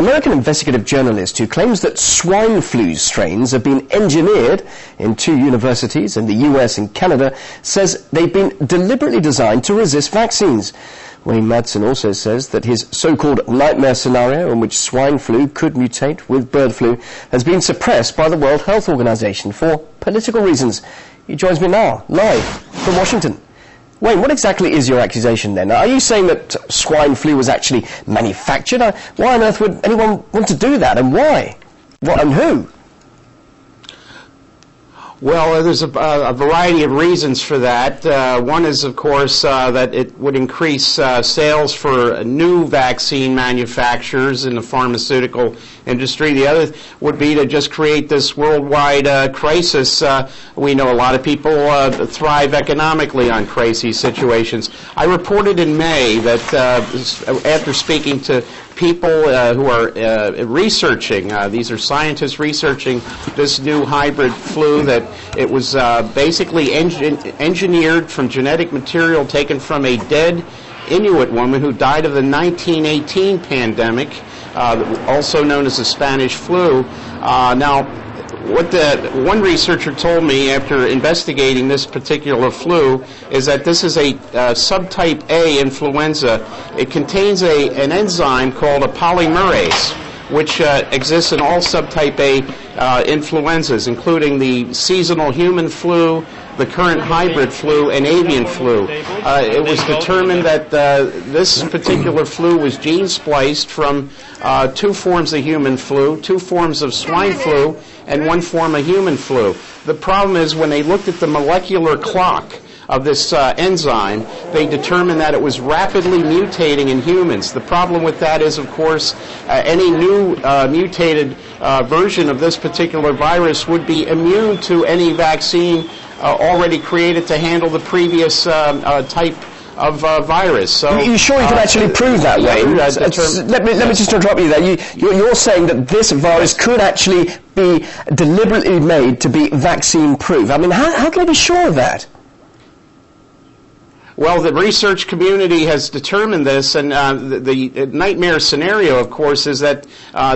American investigative journalist who claims that swine flu strains have been engineered in 2 universities in the US and Canada says they've been deliberately designed to resist vaccines. Wayne Madsen also says that his so-called nightmare scenario in which swine flu could mutate with bird flu has been suppressed by the World Health Organization for political reasons. He joins me now, live from Washington. Wayne, what exactly is your accusation then? Are you saying that swine flu was actually manufactured? Why on earth would anyone want to do that, and why? What, and who? Well, there's a variety of reasons for that. One is, of course, that it would increase sales for new vaccine manufacturers in the pharmaceutical industry. The other would be to just create this worldwide crisis. We know a lot of people thrive economically on crisis situations. I reported in May that after speaking to people who are researching, these are scientists researching this new hybrid flu, that it was basically engineered from genetic material taken from a dead Inuit woman who died of the 1918 pandemic, also known as the Spanish flu. Now, what one researcher told me after investigating this particular flu is that this is a subtype A influenza. It contains an enzyme called a polymerase, which exists in all subtype A influenzas, including the seasonal human flu, the current hybrid flu, and avian flu. It was determined that this particular flu was gene spliced from 2 forms of human flu, 2 forms of swine flu, and 1 form of human flu. The problem is when they looked at the molecular clock of this enzyme, they determined that it was rapidly mutating in humans. The problem with that is, of course, any new mutated version of this particular virus would be immune to any vaccine already created to handle the previous type of virus. So, are you sure you can actually prove that, Wayne? Let me just interrupt you there. You're saying that this virus could actually be deliberately made to be vaccine-proof. I mean, how can I be sure of that? Well, the research community has determined this, and the nightmare scenario, of course, is that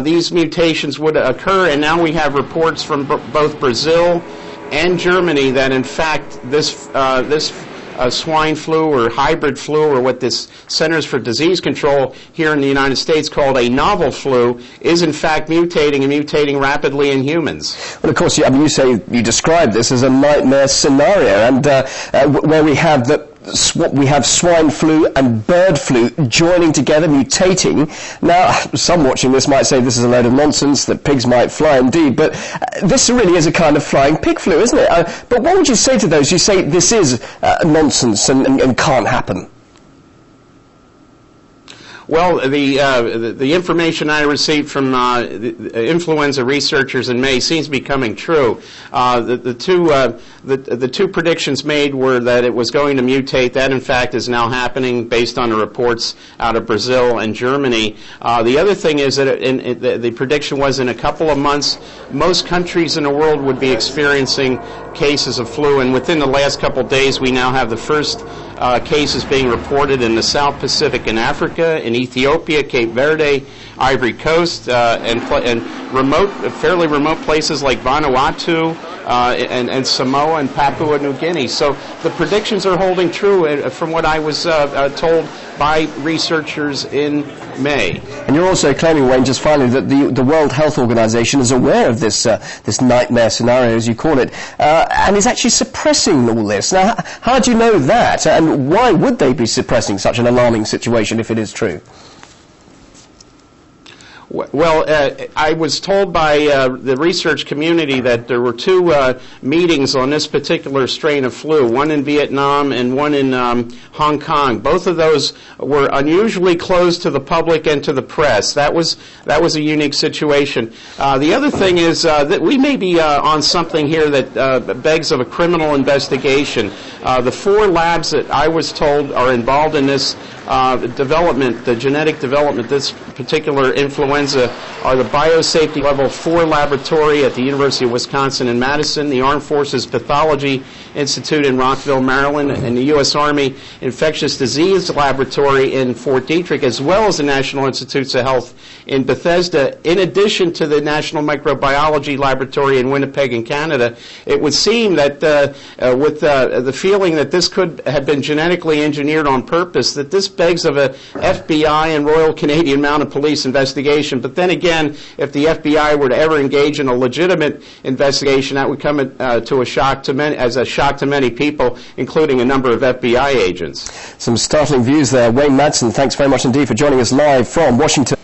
these mutations would occur, and now we have reports from both Brazil and Germany that, in fact, this swine flu or hybrid flu, or what this Centers for Disease Control here in the United States called a novel flu, is in fact mutating and mutating rapidly in humans. Well, of course, you describe this as a nightmare scenario, and where we have swine flu and bird flu joining together, mutating. Now, some watching this might say this is a load of nonsense, that pigs might fly indeed, but this really is a kind of flying pig flu, isn't it? But what would you say to those who say this is nonsense and can't happen? Well, the information I received from the influenza researchers in May seems to be coming true. The two predictions made were that it was going to mutate. That, in fact, is now happening based on the reports out of Brazil and Germany. The other thing is that the prediction was in a couple of months, most countries in the world would be experiencing cases of flu, and within the last couple of days, we now have the first cases being reported in the South Pacific and Africa, in Ethiopia, Cape Verde, Ivory Coast, and fairly remote places like Vanuatu and Samoa and Papua New Guinea. So the predictions are holding true from what I was told by researchers in May. And you're also claiming, Wayne, just finally, that the World Health Organization is aware of this nightmare scenario, as you call it, and is actually suppressing all this. Now, how do you know that? And why would they be suppressing such an alarming situation if it is true? Well, I was told by the research community that there were 2 meetings on this particular strain of flu, one in Vietnam and one in Hong Kong. Both of those were unusually closed to the public and to the press. That was a unique situation. The other thing is that we may be on something here that begs of a criminal investigation. The 4 labs that I was told are involved in this development, the genetic development, this particular influenza influenza are the Biosafety Level 4 Laboratory at the University of Wisconsin in Madison, the Armed Forces Pathology Institute in Rockville, Maryland, and the U.S. Army Infectious Disease Laboratory in Fort Detrick, as well as the National Institutes of Health in Bethesda, in addition to the National Microbiology Laboratory in Winnipeg in Canada. It would seem that with the feeling that this could have been genetically engineered on purpose, that this begs of a FBI and Royal Canadian Mounted Police investigation. But then again, if the FBI were to ever engage in a legitimate investigation, that would come to a shock to many people, including a number of FBI agents. Some startling views there. Wayne Madsen, thanks very much indeed for joining us live from Washington.